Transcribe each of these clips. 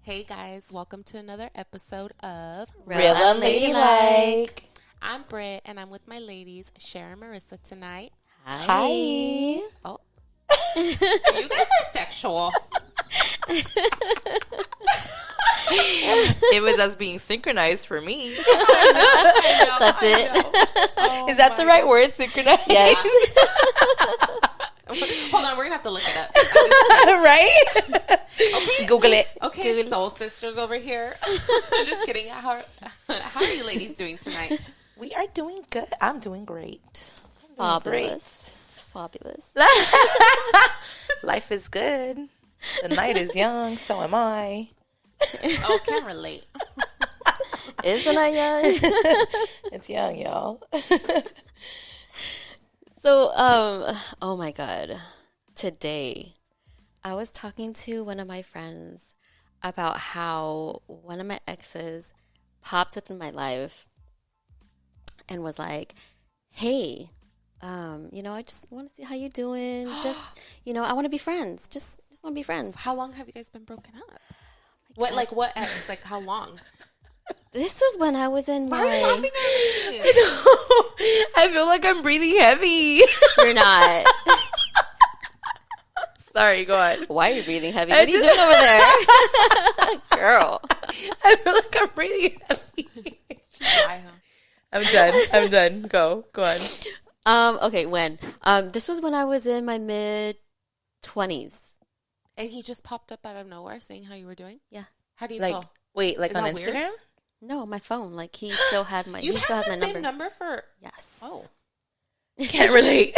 Hey guys, welcome to another episode of Real Unladylike. I'm Britt and I'm with my ladies, Cher and Marissa tonight. Hi. Oh. You guys are sexual. It was us being synchronized for me. That's it. Oh, Is that the right word, synchronized? Yes. Hold on, we're going to have to look it up. Right? Okay. Google it. Okay, Google. soul sisters over here. I'm just kidding. How are you ladies doing tonight? We are doing good. I'm doing great. Fabulous. Life is good. The night is young, so am I. Oh, can't relate. Isn't I young? It's young, y'all. So, oh my God. Today, I was talking to one of my friends about how one of my exes popped up in my life and was like, hey, I just want to see how you doing. Just, I want to be friends. Just want to be friends. How long have you guys been broken up? What ex? Like, how long? This was when I was in Why are you laughing my... at me? I feel like I'm breathing heavy. You're not. Sorry, go on. Why are you breathing heavy? What are you doing over there? Girl. I feel like I'm breathing heavy. Why, huh? I'm done. Go on. Okay, when? This was when I was in my mid-20s. And he just popped up out of nowhere saying how you were doing? Yeah. How do you Like, feel? wait, like Is on that weird? Instagram? No, my phone. Like, he still had my, You he still have had the my same number. number for... Yes. Oh. Can't relate.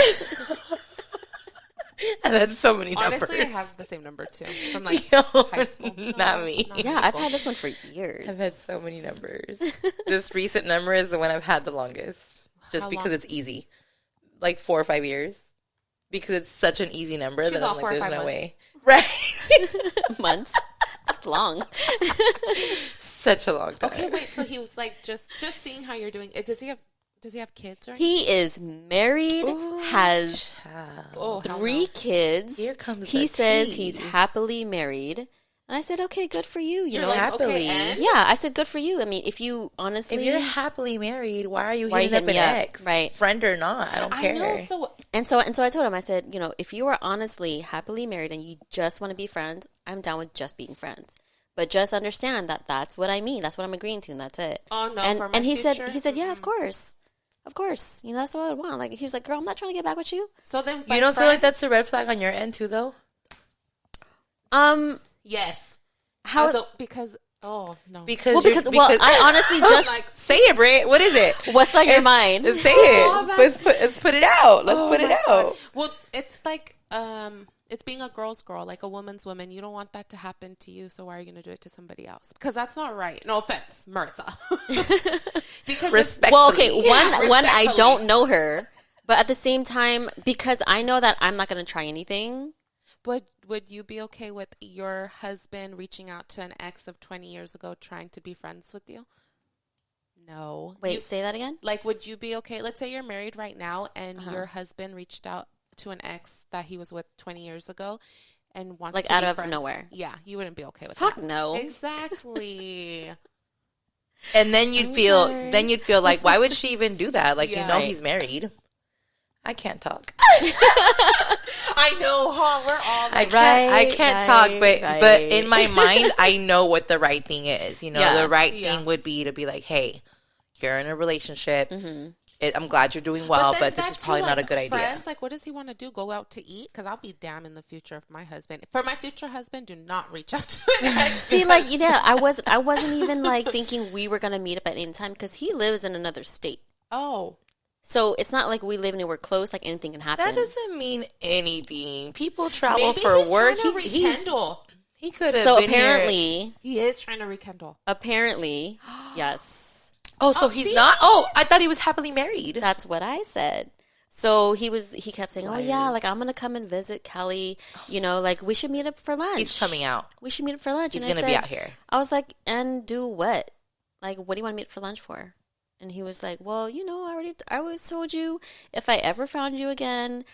I've had so many numbers. Honestly, I have the same number, too. From, like, Yo, high school. not me. Not Yeah, high I've school. had this one for years. I've had so many numbers. This recent number is the one I've had the longest. Just How because long? it's easy. Like 4 or 5 years. Because it's such an easy number She's that all I'm 4 or like, there's 5 no months. way. Right. Months. That's long. Such a long time. Okay, wait. So he was like just seeing how you're doing. Does he have kids or anything? He is married, Ooh, has child. Oh, hell 3 no. kids. Here comes He the says tea. he's happily married. And I said, okay, good for you. You You're know, like, happily. okay, and? yeah, I said, good for you. I mean, if you honestly... If you're happily married, why are you Why hitting you up an hitting me up? ex? Right. Friend or not, I don't care. I know. So And so I told him, I said, if you are honestly happily married and you just want to be friends, I'm down with just being friends. But just understand that that's what I mean. That's what I'm agreeing to, and that's it. Oh, no, And for my and he future? said, yeah, of course. Of course. That's what I would want. Like, he was like, girl, I'm not trying to get back with you. so then You don't feel like that's a red flag on your end too, though? Yes. How? Also, because no. Because I honestly just... Like, say it, Britt. What is it? what's on your mind? Say Oh, it. that's- Let's put it out. Let's put it my out. God. Well, it's like it's being a girl's girl, like a woman's woman. You don't want that to happen to you, so why are you going to do it to somebody else? Because that's not right. No offense, Marissa. Because Respect. Well, okay, Yeah, one, I respectfully. don't know her. But at the same time, because I know that I'm not going to try anything. Would you be okay with your husband reaching out to an ex of 20 years ago trying to be friends with you? No. Wait, say that again? Like, would you be okay? Let's say you're married right now and your husband reached out to an ex that he was with 20 years ago and wants Like, to out be of friends. nowhere. Yeah, you wouldn't be okay with Fuck that. no. Exactly. And then you'd feel like, why would she even do that? Like, Yeah. Right. He's married. I can't talk. I know, huh? We're all like, I can't talk, but right. in my mind, I know what the right thing is. Yeah. The right Yeah. thing would be to be like, hey, you're in a relationship. Mm-hmm. I'm glad you're doing well, then but this that is probably too, not a like, good idea. friends, like, what does he want to do? Go out to eat? Because I'll be damn in the future if my husband. For my future husband, do not reach out to an ex. See, like, I wasn't even, like, thinking we were going to meet up at any time because he lives in another state. Oh. So it's not like we live anywhere close, like anything can happen. That doesn't mean anything. People travel Maybe for he's work. trying to rekindle. He could have So been here. apparently, He is trying to rekindle. yes. Oh, so Oh, he's see? not? Oh, I thought he was happily married. That's what I said. So he kept saying, oh yeah, Liars. like I'm going to come and visit Kelly, like we should meet up for lunch. He's coming out. We should meet up for lunch. He's And I going to be said- out here. I was like, and do what? Like, what do you want to meet for lunch for? And he was like, well, I always told you if I ever found you again,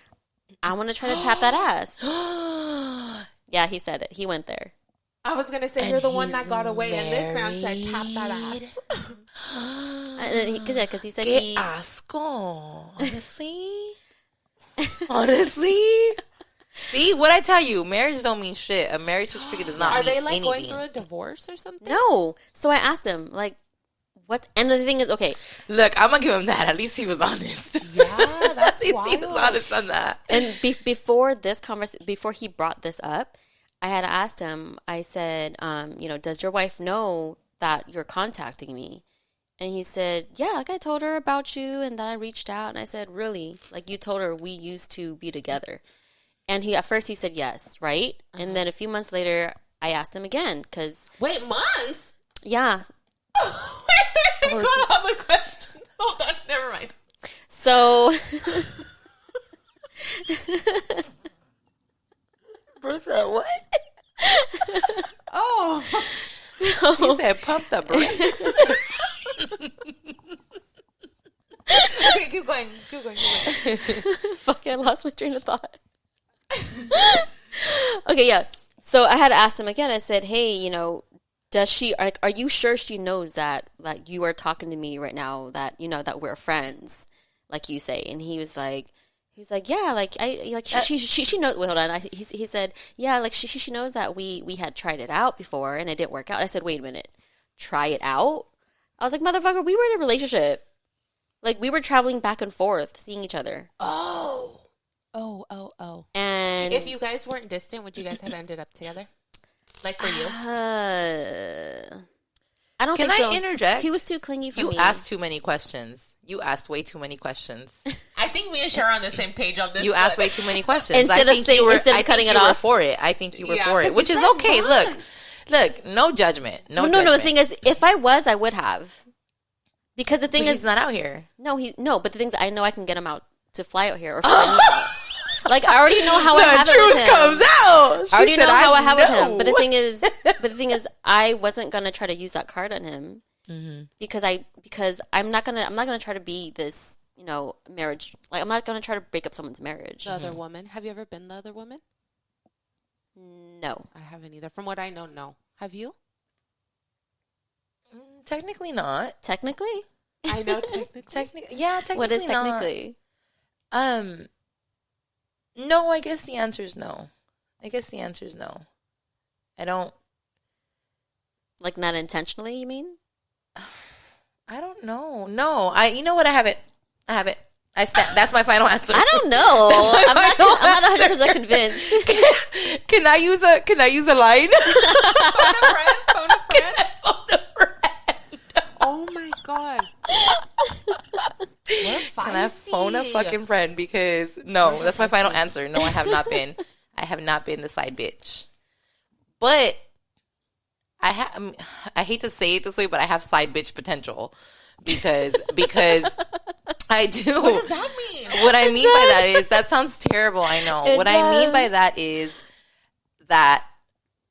I want to try to tap that ass. Yeah, he said it. He went there. I was gonna say you're the one that got away, and this man said, "Tap that ass." Because he said Qué asco. Honestly. See, what I tell you, marriage don't mean shit. A marriage certificate does not Are mean they like anything. going through a divorce or something? No. So I asked him, like, what? And the thing is, okay. Look, I'm gonna give him that. At least he was honest. Yeah, that's At least he wild. was honest on that. And before this conversation, before he brought this up, I had asked him. I said, does your wife know that you're contacting me? And he said, yeah, like I told her about you, and then I reached out, and I said, really? Like you told her we used to be together? And at first he said yes, right? And then a few months later, I asked him again because Wait, months? yeah. Wait, got all my questions. Hold on, never mind. So Brissa, what? Oh, She said, "Pump the brakes." okay, keep going. fuck, I lost my train of thought. Okay, yeah. So I had asked him again. I said, hey, does she, are you sure she knows that you are talking to me right now, that, that we're friends, like you say? And he was like, yeah, she knows. Wait, hold on. He said, yeah, like she knows that we had tried it out before and it didn't work out. I said, wait a minute, try it out? I was like, motherfucker, we were in a relationship. Like we were traveling back and forth, seeing each other. Oh. And If you guys weren't distant, would you guys have ended up together? Like for you? I don't Can think I so. interject? He was too clingy for You me. asked too many questions. You asked way too many questions. I think me and Cher are on the same page on this. You asked way too many questions. Instead of cutting it you were off. for it. I think you were for 'cause it, which you is said okay. once. Look, no judgment. No. The thing is, if I was, I would have. Because the thing But is, he's not out here. no, but the thing is, I know I can get him out to fly out here or fly me out. Like I already know how I have it with him. The truth comes out. I already know how I have with him. know. But the thing is, I wasn't gonna try to use that card on him because I'm not gonna try to be this, marriage. Like I'm not gonna try to break up someone's marriage. The other woman. Have you ever been the other woman? No. I haven't either. From what I know, no. Have you? Technically not. Technically, I know technically. Technically. what is not. technically? No. I guess the answer is no. I don't. Like not intentionally, you mean? I don't know. No. You know what? I have it. That's my final answer. I don't know. I'm not 100% convinced. Can I use a line? Phone a friend. Oh my god. Can I phone a fucking friend? Because no, that's my final answer. No, I have not been. I have not been the side bitch. But I hate to say it this way, but I have side bitch potential because I do. What does that mean? What I mean by that is that sounds terrible. I know. What I mean by that is that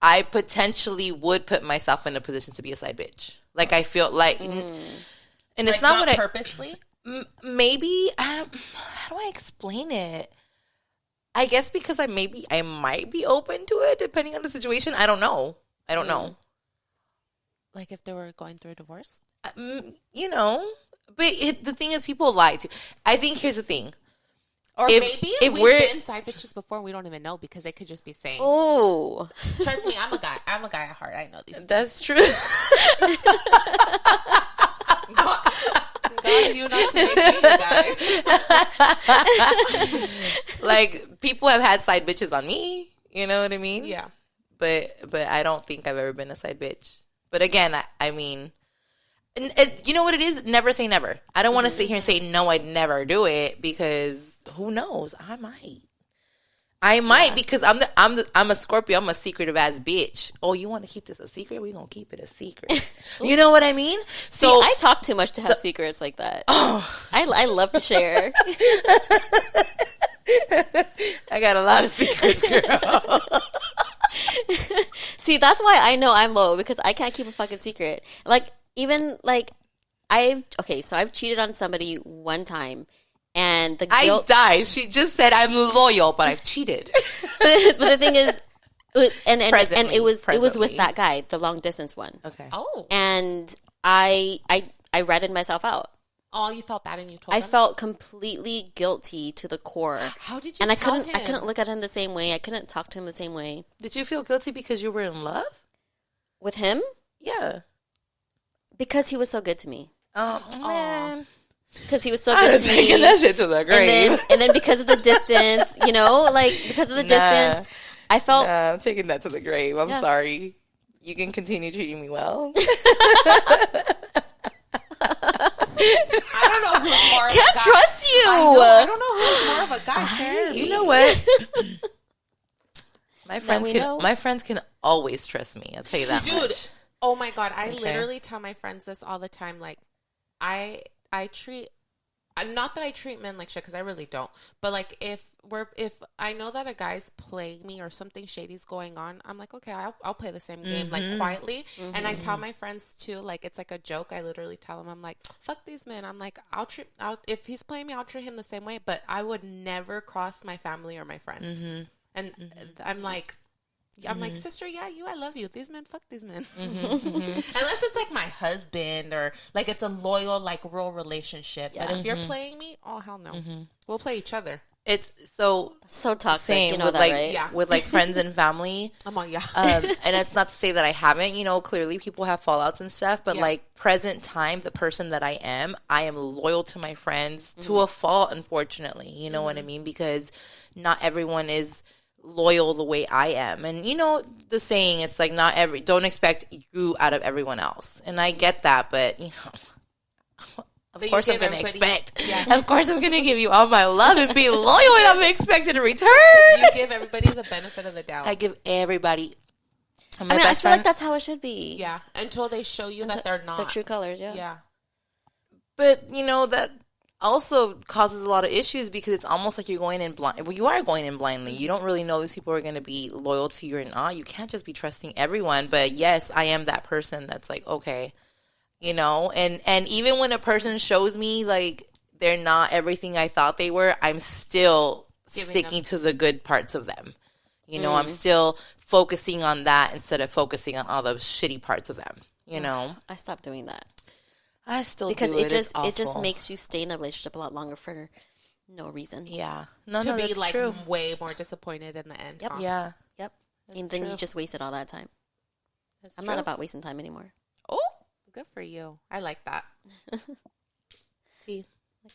I potentially would put myself in a position to be a side bitch. Like I feel like, and it's Like, not what purposely. Maybe how do I explain it? I guess because I might be open to it depending on the situation. I don't know. Like if they were going through a divorce. But the thing is, people lie to. I think here's the thing. Or maybe if we've we're been side bitches before, we don't even know because they could just be saying. Oh, Trust me, I'm a guy at heart. I know these things. That's true. God, you not to make me a guy. Like people have had side bitches on me. You know what I mean? Yeah. But I don't think I've ever been a side bitch. But again, I mean, you know what it is? Never say never. I don't want to sit here and say no, I'd never do it because who knows? I might because I'm a Scorpio. I'm a secretive ass bitch. Oh, you want to keep this a secret? We're gonna keep it a secret. You know what I mean? So see, I talk too much to have secrets like that. Oh, I love to share. I got a lot of secrets, girl. See, that's why I know I'm low because I can't keep a fucking secret. Like even like I've cheated on somebody one time. And the guilt... I died. She just said I'm loyal, but I've cheated. But the thing is, And Presently, it was presently. with that guy, the long distance one. Okay. Oh. And I ratted myself out. Oh, you felt bad and you told I him? felt completely guilty to the core. How did you And tell I him? couldn't look at him the same way. I couldn't talk to him the same way. Did you feel guilty because you were in love? With him? Yeah. Because he was so good to me. Oh, man. Because he was so I'd good have to taken me. that shit to the grave. And then because of the distance, because of the distance, I felt... I'm taking that to the grave. I'm Yeah. sorry. You can continue treating me well. I don't know who's more of a Can't guy. trust you. I don't know who's more of a guy. Share You me. know what? we know. My friends can always trust me. I'll tell you that Dude, much. oh my God. I Okay. literally tell my friends this all the time. Like, I treat... Not that I treat men like shit, because I really don't. But like, if I know that a guy's playing me or something shady's going on, I'm like, okay, I'll play the same game, like quietly. And I tell my friends too, like it's like a joke. I literally tell them, I'm like, fuck these men. I'm like, if he's playing me, I'll treat him the same way. But I would never cross my family or my friends. And I'm like, sister, yeah, I love you. These men, fuck these men. Unless it's like my husband or like it's a loyal, like real relationship. Yeah. But if you're playing me, oh hell no, we'll play each other. It's so toxic. same You know with that, like right? Yeah. with like friends and family. I'm all, yeah. And it's not to say that I haven't, clearly people have fallouts and stuff, but Yeah. like present time, the person that I am loyal to my friends to a fault, unfortunately. You know what I mean? Because not everyone is loyal the way I am. And the saying, it's like don't expect you out of everyone else. And I get that, but of So you course I'm give going to everybody- expect. Yeah. Of course I'm going to give you all my love and be loyal and I'm expecting a return. You give everybody the benefit of the doubt. I give everybody. My I mean, I best feel friend. like that's how it should be. Yeah, until they show you that they're not. Their true colors, yeah. Yeah. But that also causes a lot of issues because it's almost like you're going in blind. Well, you are going in blindly. You don't really know these people are going to be loyal to you or not. You can't just be trusting everyone. But yes, I am that person that's like, okay, and even when a person shows me like they're not everything I thought they were, I'm still sticking to the good parts of them. I'm still focusing on that instead of focusing on all the shitty parts of them. I stopped doing that. I still Because do it just awful. makes you stay in a relationship a lot longer for no reason. Yeah. To No, be that's like true. way more disappointed in the end. Yep. huh? Yeah. Yep. And then you just wasted all that time. That's I'm true. not about wasting time anymore. Oh, good for you. I like that. See,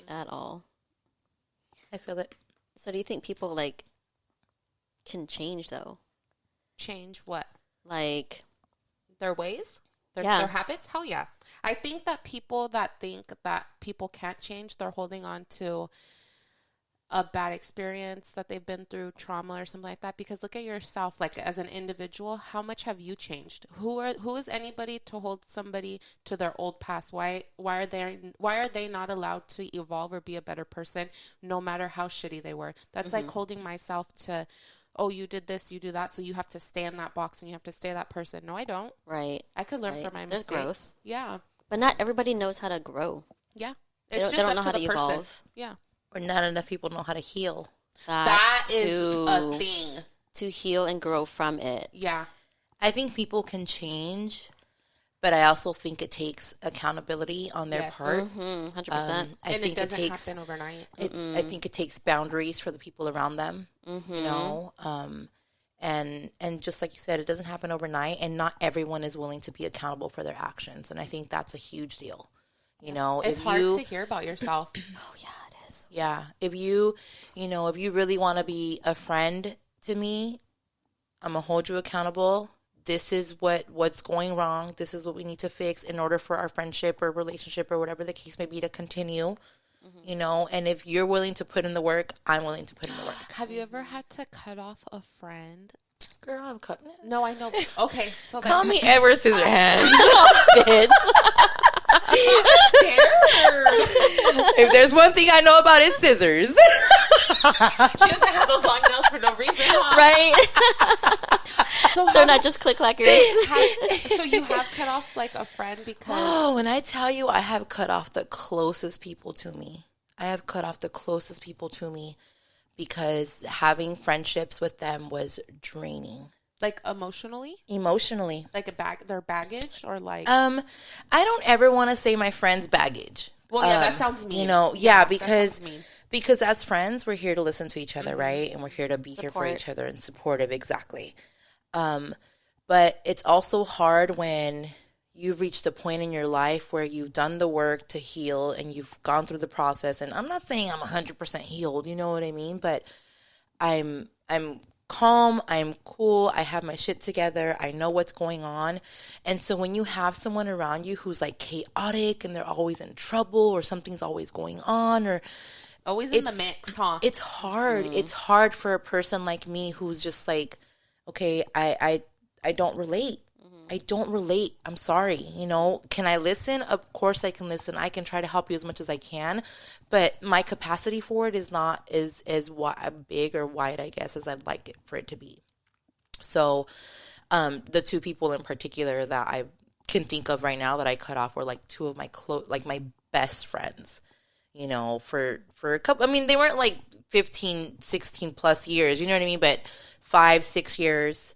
At all. I feel it. So do you think people can change though? Change what? Like, Their ways? Their Yeah. habits? Hell yeah. I think that people that think that people can't change, they're holding on to a bad experience that they've been through, trauma or something like that. Because look at yourself, like as an individual, how much have you changed? Who is anybody to hold somebody to their old past? Why are they not allowed to evolve or be a better person, no matter how shitty they were? That's like holding myself to, oh, you did this, you do that, so you have to stay in that box and you have to stay that person. No, I don't. right. I could learn Right. from my There's mistakes. growth. Yeah, But not everybody knows how to grow. yeah. They It's don't- they just don't up know to how the to person. evolve. Yeah, Or not enough people know how to heal. that is to, a thing. to heal and grow from it. Yeah, I think people can change, but I also think it takes accountability on their Yes. part. 100%. I and think it doesn't takes. happen overnight. I think it takes boundaries for the people around them. And just like you said, it doesn't happen overnight, and not everyone is willing to be accountable for their actions. And I think that's a huge deal. It's if hard you, to hear about yourself. Oh, yeah, it is. yeah, if you really want to be a friend to me, I'm gonna hold you accountable. This is what's going wrong. This is what we need to fix in order for our friendship or relationship or whatever the case may be to continue. And if you're willing to put in the work, I'm willing to put in the work. Have you ever had to cut off a friend? Girl, I'm cutting it. No, I know. Okay, so Call me Edward Scissorhands. Bitch. If there's one thing I know about, it's scissors. She doesn't have those long nails for no reason, huh? Right? So They're not just click-clackers. so you have cut off like a friend because Oh, when I tell you I have cut off the closest people to me. I have cut off the closest people to me because having friendships with them was draining. Like emotionally? Emotionally. Like their baggage or like I don't ever want to say my friend's baggage. Well, yeah, that sounds mean. You know, because mean. because as friends, we're here to listen to each other, right? And we're here to be here for each other and supportive, exactly. But it's also hard when you've reached a point in your life where you've done the work to heal and you've gone through the process. And I'm not saying I'm 100% healed, you know what I mean? But I'm calm, I'm cool, I have my shit together, I know what's going on. And so when you have someone around you who's like chaotic and they're always in trouble or something's always going on or always in the mix, huh? It's hard. It's hard for a person like me who's just like, okay, I don't relate. I don't relate. I'm sorry. You know, can I listen? Of course I can listen. I can try to help you as much as I can, but my capacity for it is not as big or wide, I guess, as I'd like it for it to be. So, the two people in particular that I can think of right now that I cut off were like two of my my best friends, you know, for a couple, I mean, they weren't like 15, 16 plus years, you know what I mean? But 5, 6 years,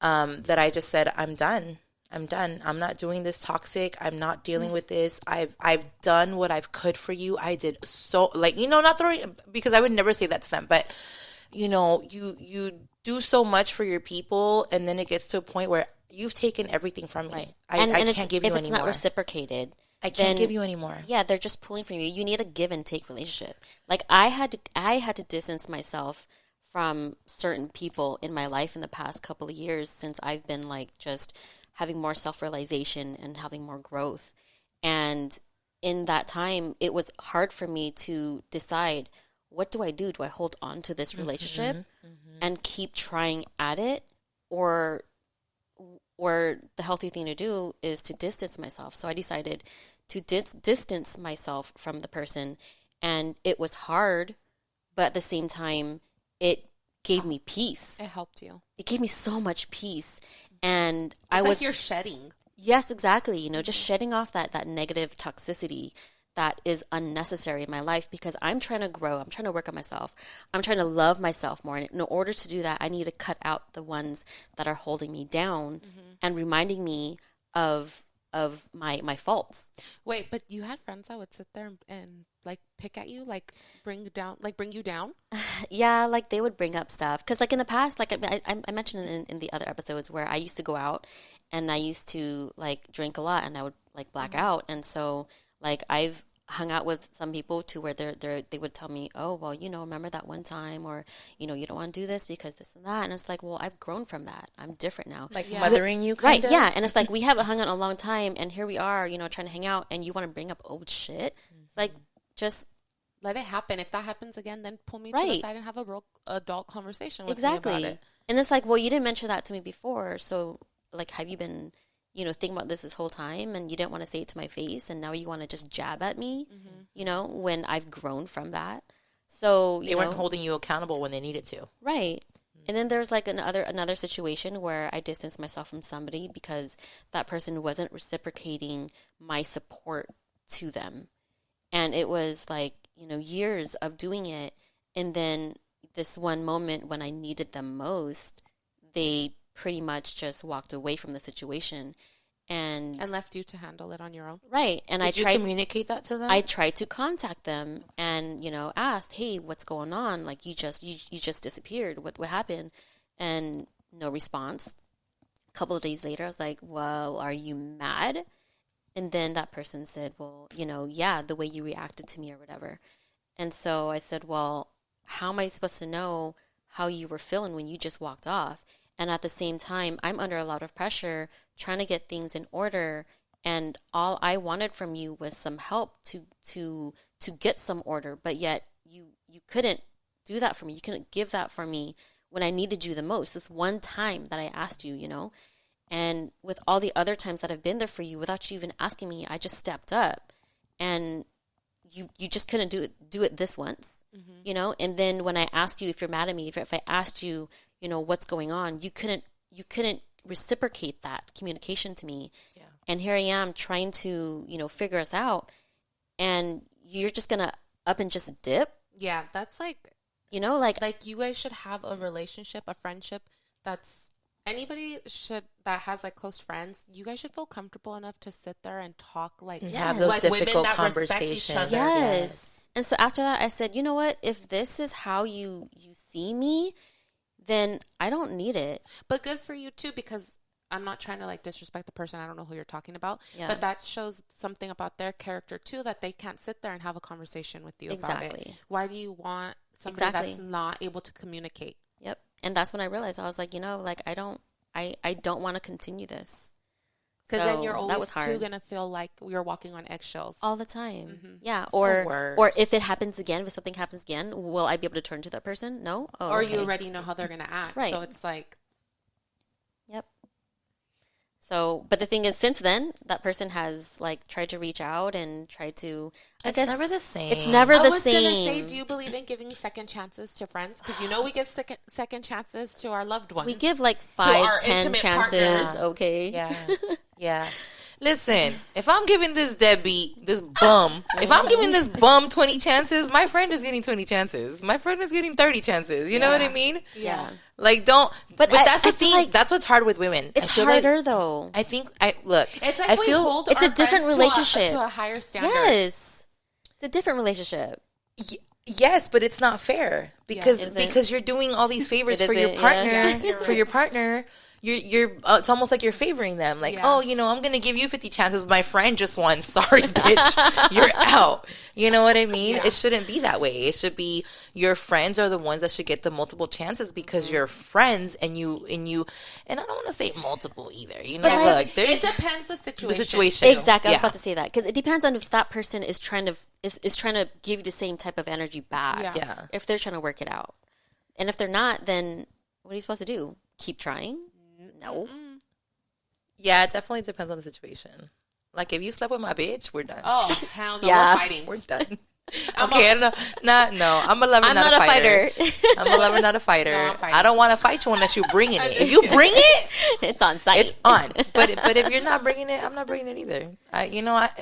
that I just said, I'm done. I'm not doing this toxic. I'm not dealing with this. I've done what I've could for you. I did so, like, you know, not throwing, because I would never say that to them, but you know, you do so much for your people, and then it gets to a point where you've taken everything from me. Right. I can't give you if anymore. it's not reciprocated, I can't give you anymore. Yeah, they're just pulling from you. You need a give and take relationship. Like I had to distance myself from certain people in my life in the past couple of years since I've been like just having more self-realization and having more growth. And in that time, it was hard for me to decide, what do? Do I hold on to this relationship and keep trying at it, or the healthy thing to do is to distance myself. So I decided to distance myself from the person, and it was hard, but at the same time, it gave me peace. It helped you. It gave me so much peace, and it's like you're shedding. Yes, exactly. You know, just shedding off that negative toxicity that is unnecessary in my life, because I'm trying to grow. I'm trying to work on myself. I'm trying to love myself more. And in order to do that, I need to cut out the ones that are holding me down and reminding me of my faults. Wait, but you had friends that would sit there and like pick at you, like bring you down? Yeah, like they would bring up stuff. Because like in the past, like I mentioned in the other episodes where I used to go out and I used to like drink a lot and I would like black out. And so like I've hung out with some people to where they would tell me, oh, well, you know, remember that one time, or, you know, you don't want to do this because this and that. And it's like, well, I've grown from that. I'm different now. Like mothering you kind of? Right, yeah. And it's like, we haven't hung out in a long time, and here we are, you know, trying to hang out, and you want to bring up old shit. It's like, just let it happen. If that happens again, then pull me to the side and have a real adult conversation with me about it. And it's like, well, you didn't mention that to me before, so like, have you been, you know, thinking about this whole time, and you didn't want to say it to my face, and now you want to just jab at me, you know, when I've grown from that. So they weren't holding you accountable when they needed to. Right. And then there's like another situation where I distanced myself from somebody because that person wasn't reciprocating my support to them. And it was like, you know, years of doing it. And then this one moment when I needed them most, they pretty much just walked away from the situation and left you to handle it on your own. Right. And Did you communicate that to them? I tried to contact them and, you know, asked, hey, what's going on? Like, you just disappeared. What happened? And no response. A couple of days later, I was like, well, are you mad? And then that person said, well, you know, yeah, the way you reacted to me or whatever. And so I said, well, how am I supposed to know how you were feeling when you just walked off? And at the same time, I'm under a lot of pressure trying to get things in order. And all I wanted from you was some help to get some order. But yet you couldn't do that for me. You couldn't give that for me when I needed you the most. This one time that I asked you, you know. And with all the other times that I've been there for you without you even asking me, I just stepped up. And you just couldn't do it this once, you know. And then when I asked you if you're mad at me, if I asked you, you know, what's going on, you couldn't reciprocate that communication to me. Yeah. And here I am trying to, you know, figure us out, and you're just gonna up and just dip. Yeah, that's like, you know, like you guys should have a relationship, a friendship that's anybody that has like close friends, you guys should feel comfortable enough to sit there and talk like have those like difficult women that respect each conversations. other. Yes. And so after that, I said, you know what? If this is how you see me, then I don't need it. But good for you too, because I'm not trying to like disrespect the person. I don't know who you're talking about, Yeah. but that shows something about their character too, that they can't sit there and have a conversation with you about it. Exactly. Why do you want somebody Exactly. that's not able to communicate? Yep. And that's when I realized, I was like, you know, like I don't want to continue this. Because So then you're that always was hard. too gonna feel like you're walking on eggshells. All the time. Mm-hmm. Yeah. the Or worst. if it happens again, if something happens again, will I be able to turn to that person? No. Oh, Or okay. you already know how they're gonna act. Right. So it's like, Yep. So, but the thing is, since then, that person has like tried to reach out and tried to. I It's guess never the same. It's never I the was gonna say, same. do you believe in giving second chances to friends? Because you know we give second chances to our loved ones. We give like our 5, 10 intimate chances. partners. Okay. Yeah. Yeah. Listen, if I'm giving this deadbeat, this bum, if I'm giving this bum 20 chances, my friend is getting 20 chances. My friend is getting 30 chances. You know what I mean? Yeah. Like, don't. But I- that's I the feel thing. like That's what's hard with women. It's I feel like- harder though. I think, It's like I we feel hold it's our a different friends relationship. to a higher standard. Yes. It's a different relationship. yes, but it's not fair because Is it? because you're doing all these favors It for your isn't, partner. yeah. You're For your partner, you're it's almost like you're favoring them. Like, Yeah. oh, you know, I'm gonna give you 50 chances. My friend just won. Sorry, bitch, you're out. You know what I mean? Yeah. It shouldn't be that way. It should be your friends are the ones that should get the multiple chances because you're friends and you and I don't want to say multiple either. You know, But like, look, there's It depends the situation. the situation. Exactly. I was Yeah. about to say that because it depends on if that person is trying to give you the same type of energy back. Yeah. Yeah. If they're trying to work it out, and if they're not, then what are you supposed to do? Keep trying? No. Yeah, it definitely depends on the situation. Like, if you slept with my bitch, we're done. Oh hell no, Yeah. we're fighting. We're done. Okay, no. I'm a lover, I'm not a fighter. fighter. I'm a lover, not a fighter. No, I'm fighting. I don't want to fight you unless you're bringing it. If you bring it, It's on site. it's on. But if you're not bringing it, I'm not bringing it either.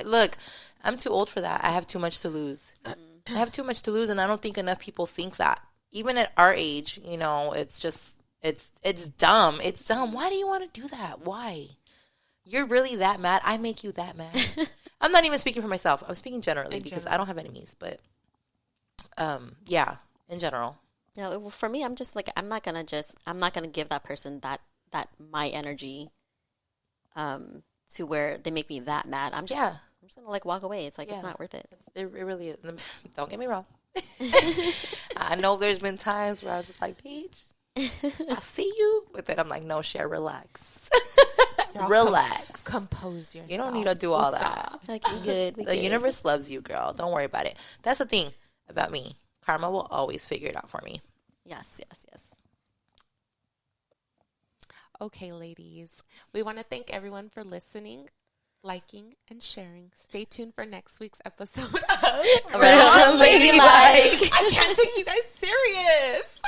Look, I'm too old for that. I have too much to lose. I have too much to lose, and I don't think enough people think that. Even at our age, it's just it's dumb. It's dumb. Why do you want to do that? Why? You're really that mad? I make you that mad? I'm not even speaking for myself. I'm speaking generally because I don't have enemies. But yeah, in general. Yeah, well, for me, I'm just like I'm not gonna give that person that my energy, to where they make me that mad. I'm just gonna like walk away. It's like it's not worth it. It really is. Don't get me wrong. I know there's been times where I was just like, bitch, I see you. But then I'm like, no, Cher, relax. Relax. Compose yourself. You don't need to do all that. Like we good. The universe loves you, girl. Don't worry about it. That's the thing about me. Karma will always figure it out for me. Yes. Okay, ladies. We want to thank everyone for listening, liking, and sharing. Stay tuned for next week's episode of Real Ladylike. I can't take you guys serious.